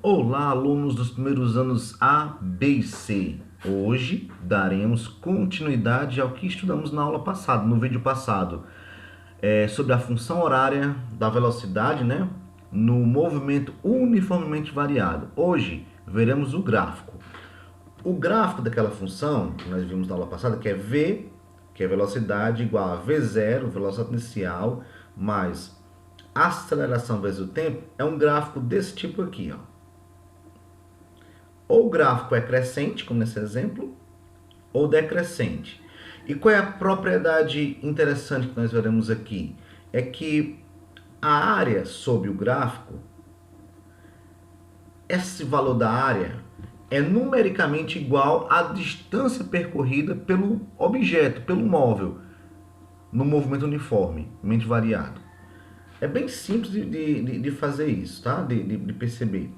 Olá, alunos dos primeiros anos A, B e C. Hoje daremos continuidade ao que estudamos na aula passada, no vídeo passado, sobre a função horária da velocidade, no movimento uniformemente variado. Hoje veremos o gráfico. O gráfico daquela função que nós vimos na aula passada, que é V, que é velocidade, igual a V0, velocidade inicial, mais aceleração vezes o tempo, é um gráfico desse tipo aqui, ó. Ou o gráfico é crescente, como nesse exemplo, ou decrescente. E qual é a propriedade interessante que nós veremos aqui? É que a área sob o gráfico, esse valor da área é numericamente igual à distância percorrida pelo objeto, pelo móvel, no movimento uniformemente variado. É bem simples de fazer isso, tá? De perceber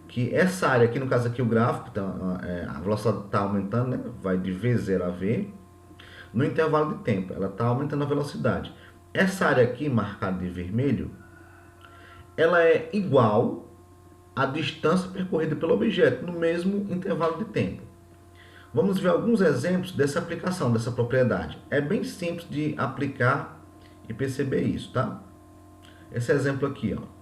que essa área aqui, no caso aqui o gráfico, a velocidade está aumentando, né? Vai de V0 a V, no intervalo de tempo, ela está aumentando a velocidade. Essa área aqui, marcada de vermelho, ela é igual à distância percorrida pelo objeto, no mesmo intervalo de tempo. Vamos ver alguns exemplos dessa aplicação, dessa propriedade. É bem simples de aplicar e perceber isso, tá? Esse exemplo aqui, ó.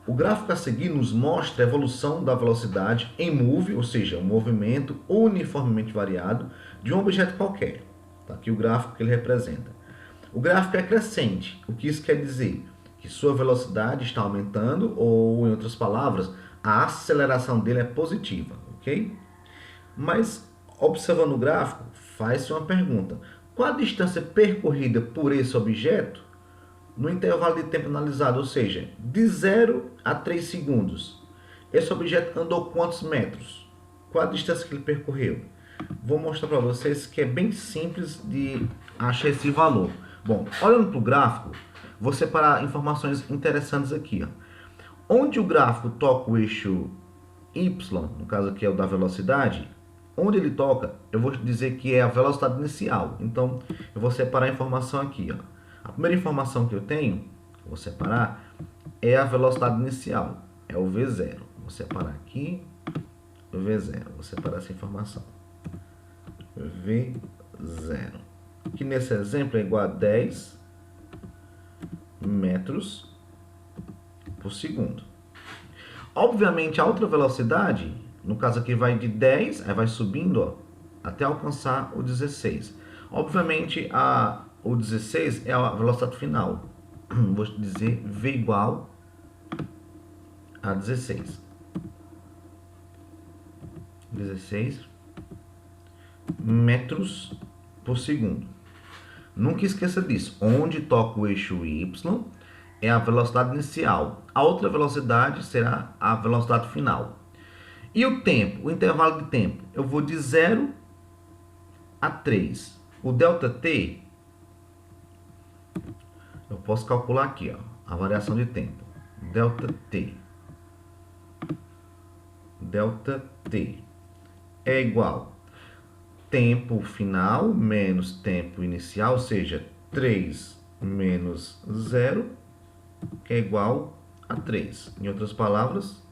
O gráfico a seguir nos mostra a evolução da velocidade em move, ou seja, um movimento uniformemente variado de um objeto qualquer. Tá aqui o gráfico que ele representa. O gráfico é crescente. O que isso quer dizer? Que sua velocidade está aumentando, ou, em outras palavras, a aceleração dele é positiva, ok? Mas, observando o gráfico, faz-se uma pergunta. Qual a distância percorrida por esse objeto no intervalo de tempo analisado, ou seja, de 0 a 3 segundos? Esse objeto andou quantos metros? Qual a distância que ele percorreu? Vou mostrar para vocês que é bem simples de achar esse valor. Bom, olhando para o gráfico, vou separar informações interessantes aqui, ó. Onde o gráfico toca o eixo Y, no caso aqui é o da velocidade, onde ele toca, eu vou dizer que é a velocidade inicial. Então, eu vou separar a informação aqui, ó. A primeira informação que eu tenho, vou separar, é a velocidade inicial, é o V0. Vou separar aqui, o V0, vou separar essa informação. V0, que nesse exemplo é igual a 10 metros por segundo. Obviamente, a outra velocidade, no caso aqui vai de 10, aí vai subindo, ó, até alcançar o 16. Obviamente, o 16 é a velocidade final. Vou dizer V igual a 16. 16 metros por segundo. Nunca esqueça disso. Onde toca o eixo Y é a velocidade inicial. A outra velocidade será a velocidade final. E o tempo, o intervalo de tempo, eu vou de 0 a 3. O ΔT, eu posso calcular aqui, ó, a variação de tempo. ΔT. ΔT é igual tempo final menos tempo inicial, ou seja, 3 menos 0, que é igual a 3. Em outras palavras,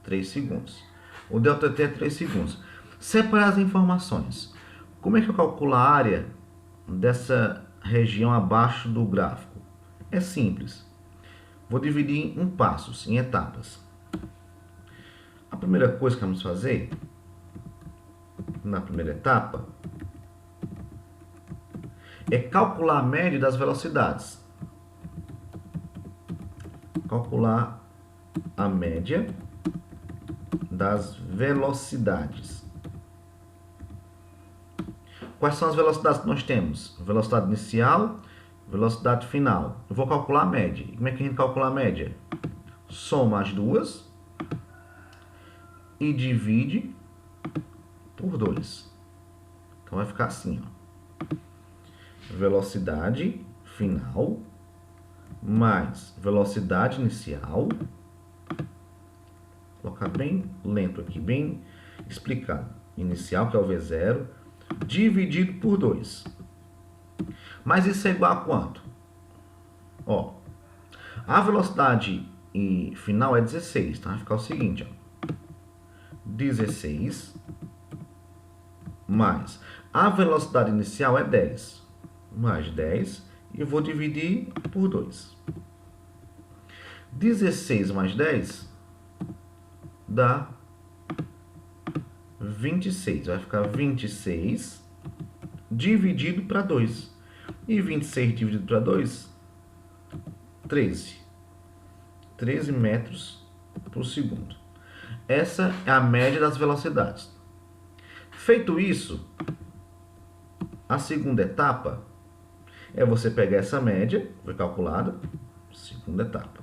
3 segundos. O ΔT é 3 segundos. Separar as informações. Como é que eu calculo a área dessa região abaixo do gráfico? É simples. Vou dividir em passos, em etapas. A primeira coisa que vamos fazer, na primeira etapa, é calcular a média das velocidades. Calcular a média das velocidades. Quais são as velocidades que nós temos? Velocidade inicial, velocidade final. Eu vou calcular a média. E como é que a gente calcula a média? Soma as duas e divide por 2. Então vai ficar assim, ó. Velocidade final mais velocidade inicial. Vou colocar bem lento aqui, bem explicado. Inicial, que é o V0, dividido por 2. Mas isso é igual a quanto? Ó, a velocidade final é 16, tá? Vai ficar o seguinte, ó. 16 mais a velocidade inicial é 10, mais 10, e vou dividir por 2. 16 mais 10 dá 26. Vai ficar 26 dividido para 2. E 26 dividido para 2, 13. 13 metros por segundo. Essa é a média das velocidades. Feito isso, a segunda etapa é você pegar essa média, foi calculada, segunda etapa.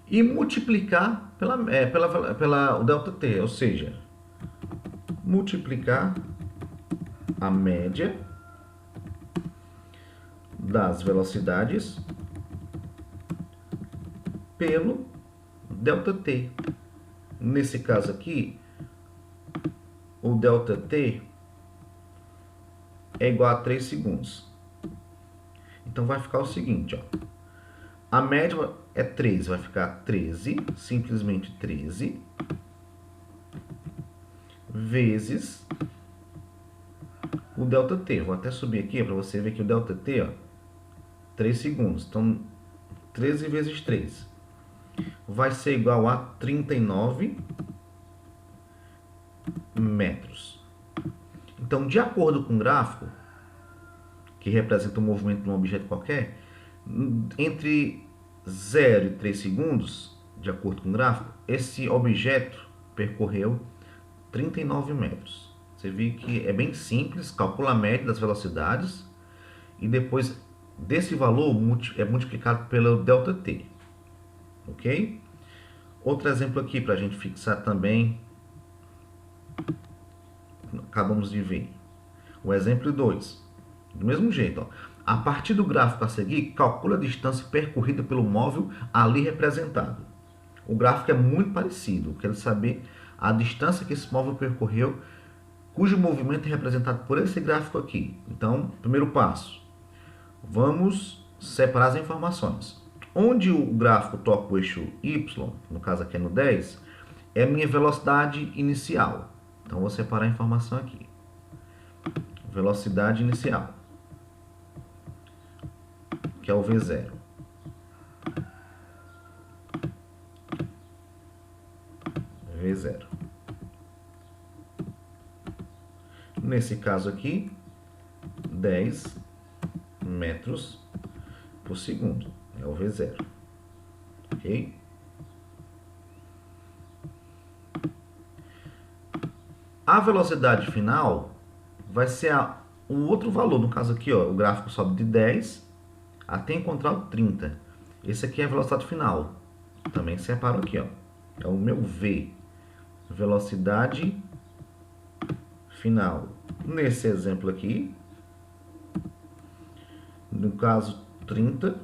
E multiplicar pela o ΔT, ou seja, multiplicar a média das velocidades pelo ΔT. Nesse caso aqui, o ΔT é igual a 3 segundos. Então vai ficar o seguinte, ó. A média é 13, vai ficar 13, simplesmente 13, vezes o ΔT. Vou até subir aqui para você ver que o ΔT, ó, 3 segundos. Então, 13 vezes 3 vai ser igual a 39 metros. Então, de acordo com o gráfico, que representa o movimento de um objeto qualquer, entre 0 e 3 segundos, de acordo com o gráfico, esse objeto percorreu 39 metros. Você vê que é bem simples, calcula a média das velocidades e depois desse valor é multiplicado pelo ΔT. Ok? Outro exemplo aqui para a gente fixar também, acabamos de ver. O exemplo 2. Do mesmo jeito, ó. A partir do gráfico a seguir, calcula a distância percorrida pelo móvel ali representado. O gráfico é muito parecido. Quero saber a distância que esse móvel percorreu, cujo movimento é representado por esse gráfico aqui. Então, primeiro passo. Vamos separar as informações. Onde o gráfico toca o eixo Y, no caso aqui é no 10, é a minha velocidade inicial. Então, vou separar a informação aqui. Velocidade inicial, que é o V0. V0. Nesse caso aqui, 10 metros por segundo. É o V0. Ok? A velocidade final vai ser um outro valor. No caso aqui, ó, o gráfico sobe de 10 até encontrar o 30. Esse aqui é a velocidade final. Também separo aqui, ó. É o meu V. Velocidade final. Nesse exemplo aqui, no caso 30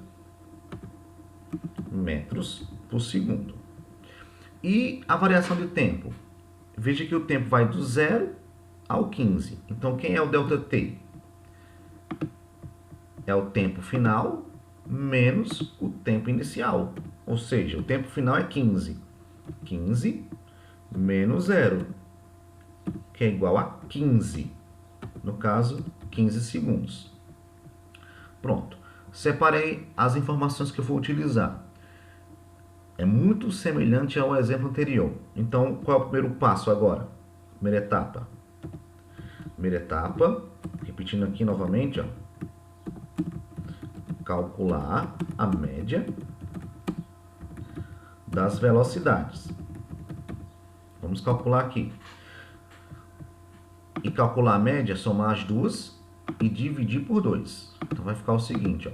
metros por segundo. E a variação de tempo? Veja que o tempo vai do 0 ao 15. Então, quem é o ΔT? É o tempo final menos o tempo inicial. Ou seja, o tempo final é 15. 15 menos 0, que é igual a 15. No caso, 15 segundos. Pronto. Separei as informações que eu vou utilizar. É muito semelhante ao exemplo anterior. Então, qual é o primeiro passo agora? Primeira etapa. Primeira etapa, repetindo aqui novamente, ó. Calcular a média das velocidades. Vamos calcular aqui. E calcular a média, somar as duas e dividir por 2. Então vai ficar o seguinte, ó.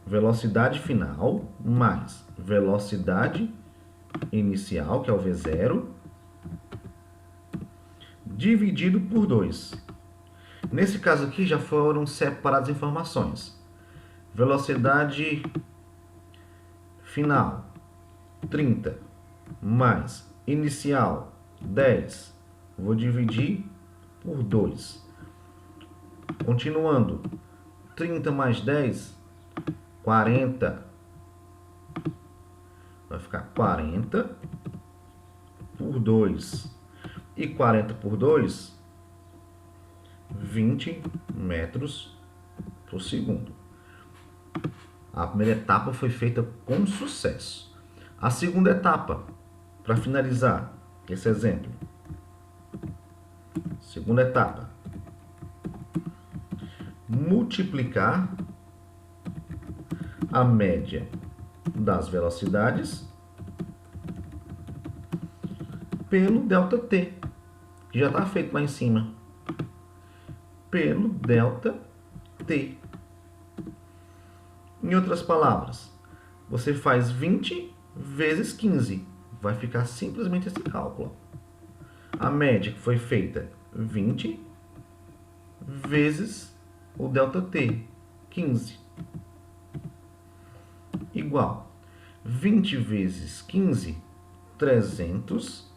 Velocidade final mais velocidade inicial, que é o V0, dividido por 2. Nesse caso aqui já foram separadas informações. Velocidade final 30 mais inicial 10. Vou dividir por 2. Continuando, 30 mais 10 40. Vai ficar 40 por 2. E 40 por 2, 20 metros por segundo. A primeira etapa foi feita com sucesso. A segunda etapa, para finalizar esse exemplo. Segunda etapa. Multiplicar a média das velocidades pelo ΔT, que já está feito lá em cima. Pelo ΔT. Em outras palavras, você faz 20 vezes 15. Vai ficar simplesmente esse cálculo. A média que foi feita 20 vezes o ΔT, 15. Igual 20 vezes 15, 300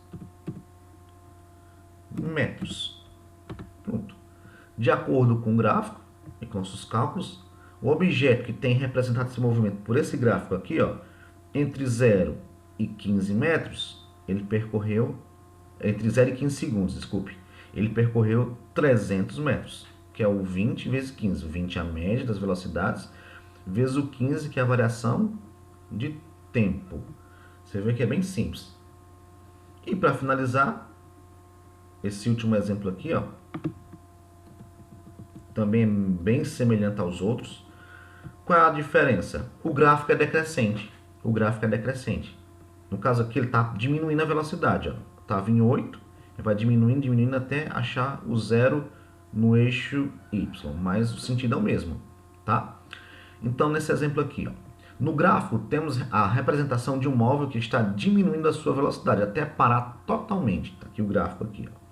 metros. Pronto. De acordo com o gráfico e com os cálculos, o objeto que tem representado esse movimento por esse gráfico aqui, ó, entre 0 e 15 metros, ele percorreu, entre 0 e 15 segundos, desculpe, ele percorreu 300 metros, que é o 20 vezes 15. 20 é a média das velocidades, vezes o 15, que é a variação de tempo. Você vê que é bem simples. E para finalizar, esse último exemplo aqui, ó, também é bem semelhante aos outros. Qual é a diferença? O gráfico é decrescente. O gráfico é decrescente. No caso aqui, ele está diminuindo a velocidade. Estava em 8, ele vai diminuindo, diminuindo até achar o zero no eixo Y. Mas o sentido é o mesmo, tá? Então, nesse exemplo aqui, ó, no gráfico, temos a representação de um móvel que está diminuindo a sua velocidade até parar totalmente. Tá aqui o gráfico aqui, ó.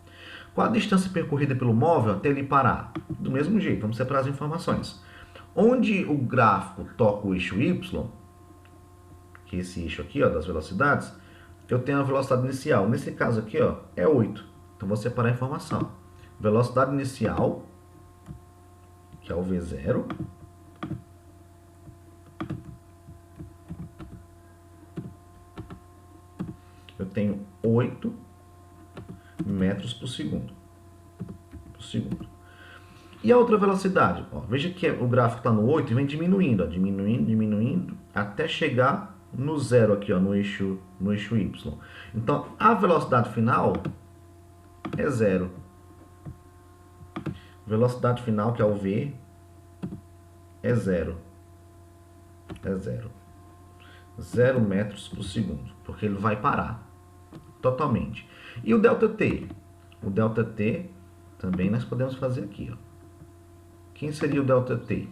Qual a distância percorrida pelo móvel até ele parar? Do mesmo jeito, vamos separar as informações. Onde o gráfico toca o eixo Y, que é esse eixo aqui, ó, das velocidades, eu tenho a velocidade inicial. Nesse caso aqui, ó, é 8. Então, vou separar a informação. Velocidade inicial, que é o V0, eu tenho 8 metros por segundo. E a outra velocidade? Ó, veja que o gráfico está no 8 e vem diminuindo, ó, diminuindo, até chegar no zero aqui, ó, no eixo Y. Então, a velocidade final é 0. Velocidade final, que é o V, é 0. É 0. 0 metros por segundo, porque ele vai parar totalmente. E o ΔT? O ΔT também nós podemos fazer aqui, ó. Quem seria o ΔT?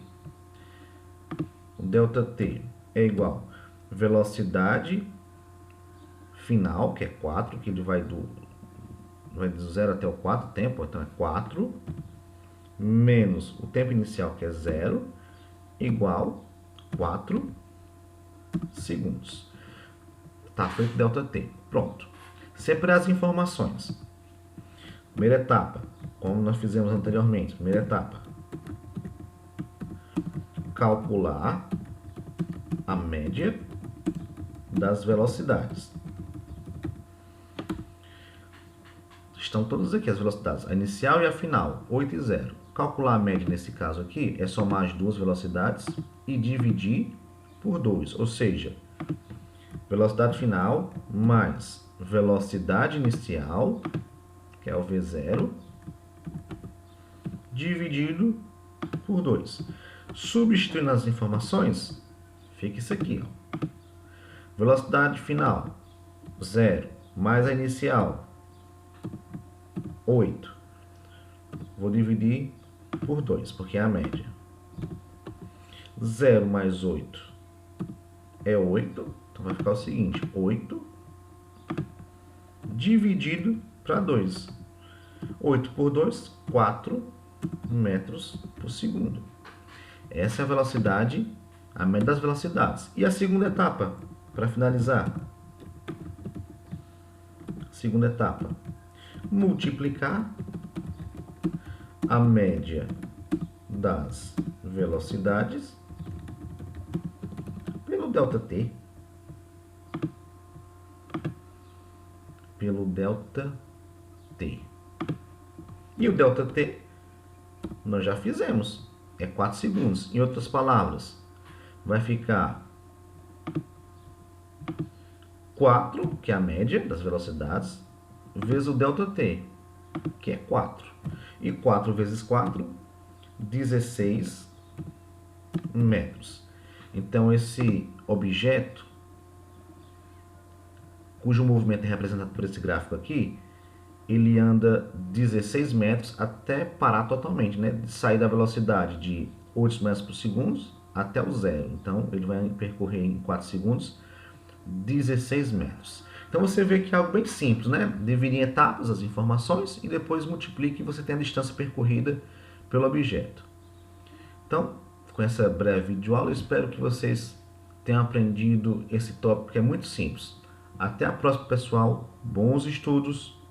O ΔT é igual a velocidade final, que é 4, que ele vai do 0 até o 4 tempo, então é 4, menos o tempo inicial, que é 0, igual 4 segundos. Tá feito ΔT. Pronto. Separar as informações. Primeira etapa, como nós fizemos anteriormente. Primeira etapa. Calcular a média das velocidades. Estão todas aqui as velocidades, a inicial e a final, 8 e 0. Calcular a média nesse caso aqui é somar as duas velocidades e dividir por 2, ou seja, velocidade final mais velocidade inicial, que é o V0, dividido por 2. Substituindo as informações, fica isso aqui, ó. Velocidade final, 0, mais a inicial, 8. Vou dividir por 2, porque é a média. 0 mais 8 é 8. Então, vai ficar o seguinte, 8 dividido para 2. 8 por 2, 4 metros por segundo. Essa é a velocidade, a média das velocidades. E a segunda etapa, para finalizar. Segunda etapa. Multiplicar a média das velocidades ΔT, pelo ΔT. E o ΔT nós já fizemos, é 4 segundos. Em outras palavras, vai ficar 4, que é a média das velocidades, vezes o ΔT, que é 4. E 4 vezes 4, 16 metros. Então, esse objeto, cujo movimento é representado por esse gráfico aqui, ele anda 16 metros até parar totalmente, né? De sair da velocidade de 8 metros por segundo até o zero. Então, ele vai percorrer em 4 segundos 16 metros. Então, você vê que é algo bem simples, né? Divide em etapas as informações e depois multiplique e você tem a distância percorrida pelo objeto. Então, com essa breve videoaula, eu espero que vocês tenham aprendido esse tópico que é muito simples. Até a próxima, pessoal. Bons estudos!